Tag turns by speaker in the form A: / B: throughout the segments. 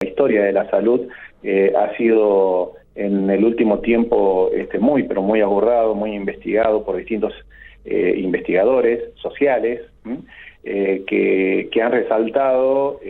A: La historia de la salud ha sido en el último tiempo muy, pero muy abordado, muy investigado por distintos investigadores sociales que han resaltado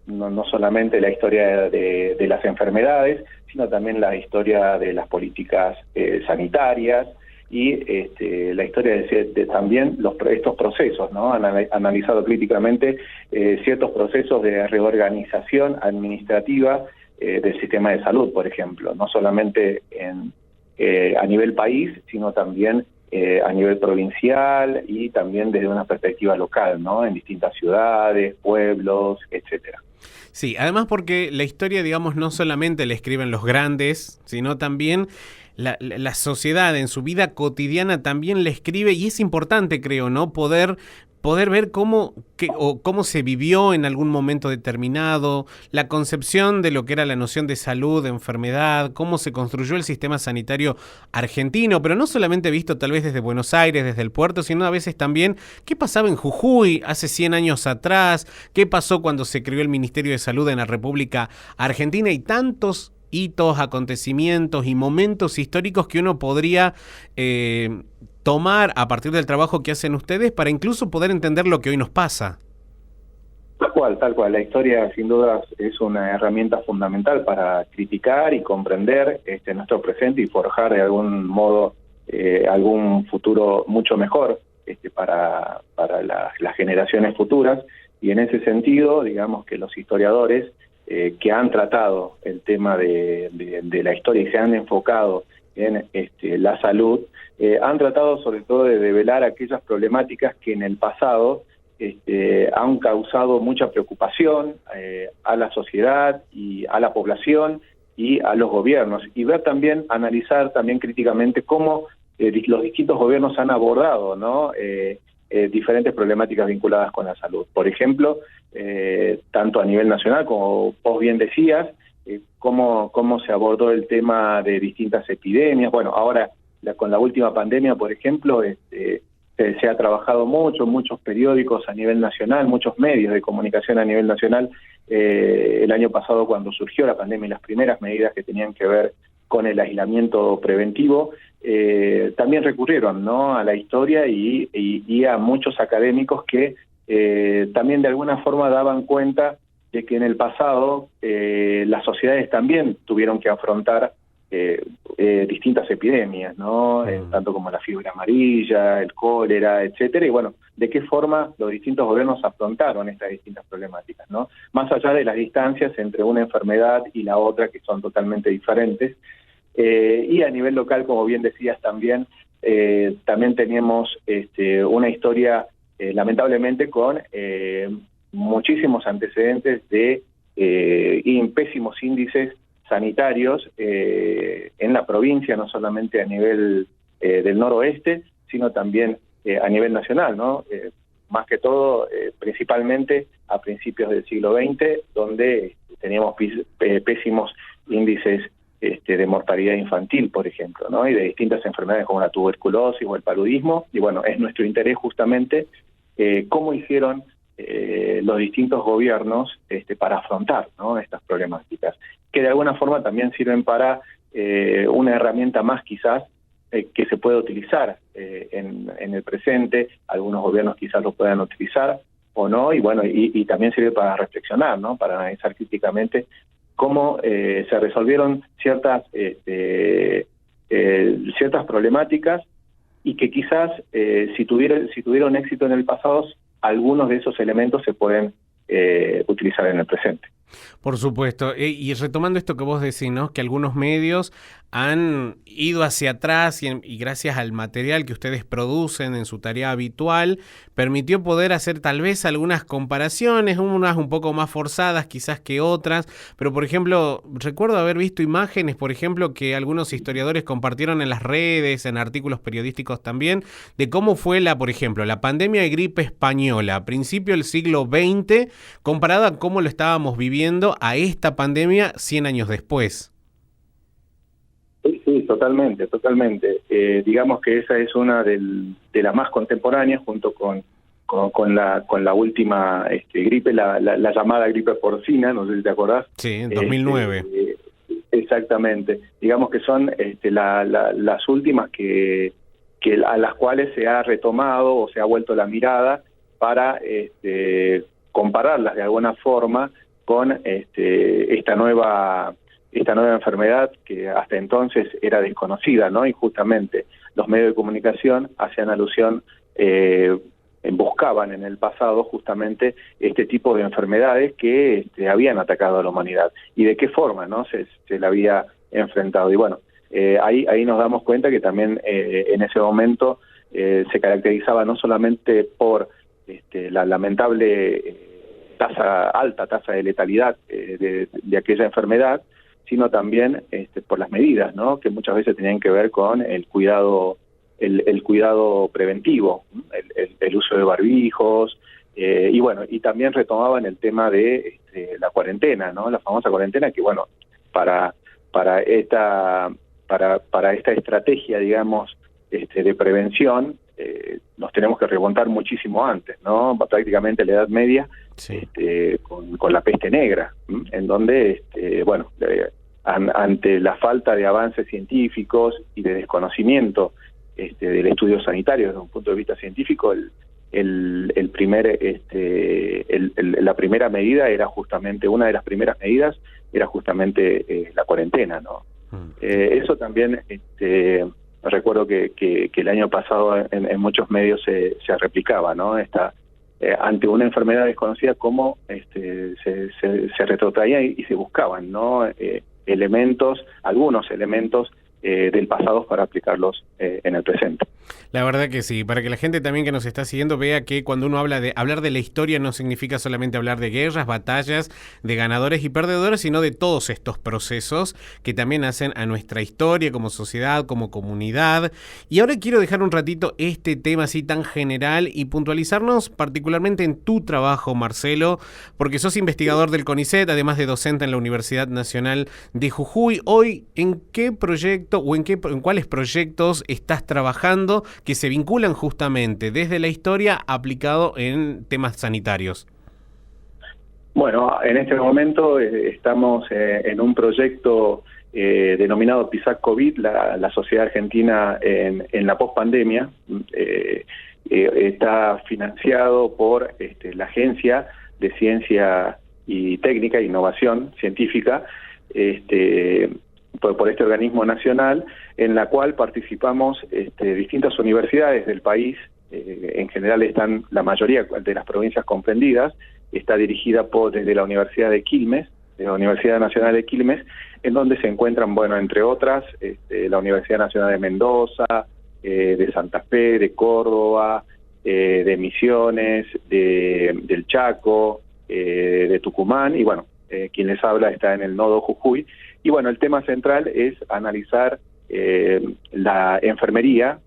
A: no solamente la historia de las enfermedades, sino también la historia de las políticas sanitarias y la historia de también estos procesos, ¿no? Han analizado críticamente ciertos procesos de reorganización administrativa del sistema de salud, por ejemplo, no solamente a nivel país, sino también a nivel provincial y también desde una perspectiva local, ¿no? En distintas ciudades, pueblos, etcétera.
B: Sí, además porque la historia, digamos, no solamente la escriben los grandes, sino también la sociedad en su vida cotidiana también la escribe, y es importante, creo, ¿no? Poder ver cómo se vivió en algún momento determinado, la concepción de lo que era la noción de salud, de enfermedad, cómo se construyó el sistema sanitario argentino, pero no solamente visto tal vez desde Buenos Aires, desde el puerto, sino a veces también qué pasaba en Jujuy hace 100 años atrás, qué pasó cuando se creó el Ministerio de Salud en la República Argentina, y tantos hitos, acontecimientos y momentos históricos que uno podría tomar a partir del trabajo que hacen ustedes para incluso poder entender lo que hoy nos pasa.
A: Tal cual. La historia, sin duda, es una herramienta fundamental para criticar y comprender nuestro presente y forjar de algún modo algún futuro mucho mejor para las generaciones futuras. Y en ese sentido, digamos que los historiadores que han tratado el tema de la historia y se han enfocado en la salud, han tratado sobre todo de develar aquellas problemáticas que en el pasado han causado mucha preocupación a la sociedad y a la población y a los gobiernos, y ver también, analizar también críticamente cómo los distintos gobiernos han abordado, ¿no? Diferentes problemáticas vinculadas con la salud. Por ejemplo, tanto a nivel nacional, como vos bien decías, cómo se abordó el tema de distintas epidemias. Bueno, ahora con la última pandemia, por ejemplo, se ha trabajado muchos periódicos a nivel nacional, muchos medios de comunicación a nivel nacional, el año pasado cuando surgió la pandemia y las primeras medidas que tenían que ver con el aislamiento preventivo, también recurrieron, ¿no?, a la historia y a muchos académicos que también de alguna forma daban cuenta de que en el pasado las sociedades también tuvieron que afrontar distintas epidemias, ¿no? Tanto como la fiebre amarilla, el cólera, etcétera, y bueno, de qué forma los distintos gobiernos afrontaron estas distintas problemáticas, ¿no? Más allá de las distancias entre una enfermedad y la otra, que son totalmente diferentes, y a nivel local, como bien decías también tenemos una historia, lamentablemente, con muchísimos antecedentes de pésimos índices sanitarios en la provincia, no solamente a nivel del noroeste, sino también a nivel nacional, ¿no? Más que todo, principalmente a principios del siglo XX, donde teníamos pésimos índices de mortalidad infantil, por ejemplo, ¿no? Y de distintas enfermedades como la tuberculosis o el paludismo. Y bueno, es nuestro interés justamente cómo hicieron los distintos gobiernos para afrontar, ¿no?, estas problemáticas, que de alguna forma también sirven para una herramienta más quizás que se puede utilizar en el presente. Algunos gobiernos quizás lo puedan utilizar o no, y bueno, y también sirve para reflexionar, ¿no?, para analizar críticamente cómo se resolvieron ciertas problemáticas, y que quizás si tuvieron éxito en el pasado, algunos de esos elementos se pueden utilizar en el presente.
B: Por supuesto, y retomando esto que vos decís, ¿no?, que algunos medios han ido hacia atrás y gracias al material que ustedes producen en su tarea habitual, permitió poder hacer tal vez algunas comparaciones, unas un poco más forzadas quizás que otras, pero por ejemplo, recuerdo haber visto imágenes, por ejemplo, que algunos historiadores compartieron en las redes, en artículos periodísticos también, de cómo fue por ejemplo, la pandemia de gripe española a principios del siglo XX, comparada a cómo lo estábamos viviendo a esta pandemia 100 años después.
A: Sí, totalmente. Digamos que esa es una de las más contemporáneas, junto con con la última gripe, la llamada gripe porcina, no sé si te acordás.
B: Sí, en 2009.
A: Exactamente. Digamos que son las últimas que a las cuales se ha retomado o se ha vuelto la mirada para compararlas de alguna forma con esta nueva enfermedad que hasta entonces era desconocida, ¿no? Y justamente los medios de comunicación hacían alusión, buscaban en el pasado justamente este tipo de enfermedades que habían atacado a la humanidad y de qué forma, ¿no? Se la había enfrentado. Y bueno, ahí nos damos cuenta que también en ese momento se caracterizaba no solamente por la lamentable alta tasa de letalidad de aquella enfermedad, sino también por las medidas, ¿no? Que muchas veces tenían que ver con el cuidado preventivo, el uso de barbijos, y bueno, y también retomaban el tema de la cuarentena, ¿no? La famosa cuarentena que, bueno, para esta estrategia, digamos, de prevención, nos tenemos que remontar muchísimo antes, ¿no? Prácticamente la Edad Media, sí. Con la peste negra, en donde, bueno, ante la falta de avances científicos y de desconocimiento del estudio sanitario desde un punto de vista científico, la primera medida era justamente, una de las primeras medidas era justamente la cuarentena, ¿no? Eso también, recuerdo que el año pasado en muchos medios se replicaba, ¿no? Ante una enfermedad desconocida, cómo se retrotraía y se buscaban, ¿no? Algunos elementos del pasado para aplicarlos en el presente.
B: La verdad que sí, para que la gente también que nos está siguiendo vea que cuando uno hablar de la historia no significa solamente hablar de guerras, batallas, de ganadores y perdedores, sino de todos estos procesos que también hacen a nuestra historia como sociedad, como comunidad. Y ahora quiero dejar un ratito este tema así tan general y puntualizarnos particularmente en tu trabajo, Marcelo, porque sos investigador del CONICET, además de docente en la Universidad Nacional de Jujuy. Hoy, ¿en qué proyecto o en cuáles proyectos estás trabajando que se vinculan justamente desde la historia aplicado en temas sanitarios?
A: Bueno, en este momento estamos en un proyecto denominado PISAC COVID, la Sociedad Argentina en la pospandemia. Está financiado por la Agencia de Ciencia y Técnica e Innovación Científica, por este organismo nacional, en la cual participamos distintas universidades del país. En general están la mayoría de las provincias comprendidas. Está dirigida desde la Universidad de Quilmes, de la Universidad Nacional de Quilmes, en donde se encuentran, bueno, entre otras, la Universidad Nacional de Mendoza, de Santa Fe, de Córdoba, de Misiones, del Chaco, de Tucumán, y bueno, quien les habla está en el nodo Jujuy. Y bueno, el tema central es analizar la enfermería,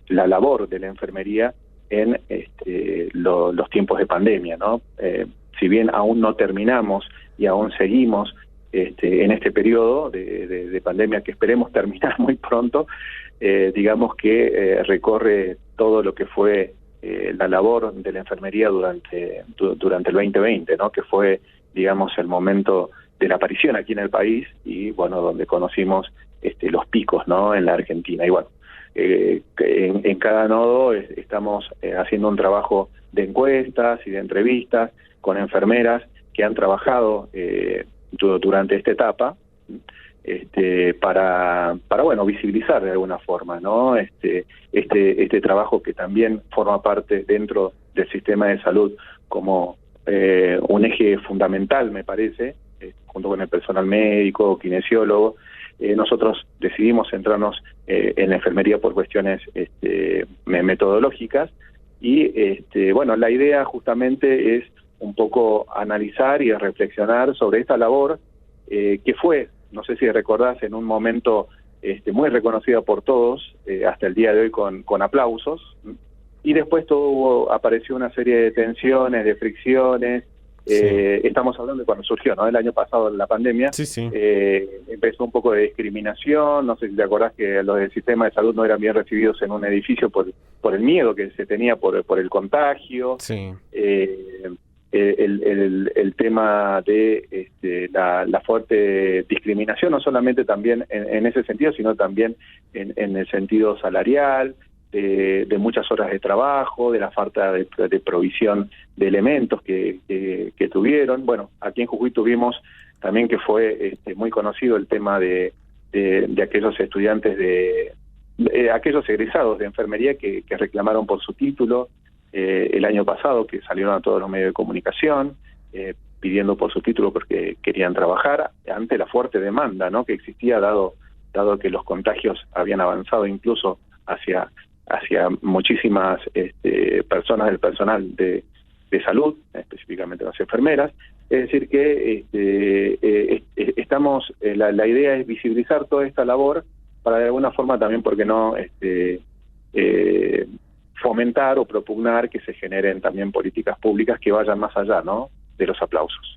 A: la labor de la enfermería en los tiempos de pandemia, ¿no? Si bien aún no terminamos y aún seguimos en este periodo de pandemia que esperemos terminar muy pronto, digamos que recorre todo lo que fue la labor de la enfermería durante el 2020, ¿no? Que fue, digamos, el momento de la aparición aquí en el país y, bueno, donde conocimos los picos, ¿no? En la Argentina. Y bueno, en cada nodo estamos haciendo un trabajo de encuestas y de entrevistas con enfermeras que han trabajado durante esta etapa, para bueno, visibilizar de alguna forma, ¿no? Este trabajo que también forma parte dentro del sistema de salud como un eje fundamental, me parece, junto con el personal médico, kinesiólogo. Nosotros decidimos centrarnos en la enfermería por cuestiones metodológicas y, bueno, la idea justamente es un poco analizar y reflexionar sobre esta labor que fue, no sé si recordás, en un momento muy reconocida por todos, hasta el día de hoy con aplausos, y después apareció una serie de tensiones, de fricciones,
B: Sí.
A: Estamos hablando de cuando surgió, ¿no? El año pasado la pandemia.
B: Sí, sí.
A: Empezó un poco de discriminación. No sé si te acordás que los del sistema de salud no eran bien recibidos en un edificio por el miedo que se tenía por el contagio.
B: Sí.
A: El tema de la fuerte discriminación, no solamente también en ese sentido, sino también en el sentido salarial, de muchas horas de trabajo, de la falta de provisión de elementos que tuvieron. Bueno, aquí en Jujuy tuvimos también que fue muy conocido el tema de aquellos estudiantes aquellos egresados de enfermería que reclamaron por su título el año pasado, que salieron a todos los medios de comunicación pidiendo por su título porque querían trabajar ante la fuerte demanda, ¿no?, que existía dado que los contagios habían avanzado incluso hacia muchísimas personas del personal de salud, específicamente las enfermeras. Es decir que estamos, la idea es visibilizar toda esta labor para de alguna forma también, ¿por qué no?, fomentar o propugnar que se generen también políticas públicas que vayan más allá, ¿no?, de los aplausos.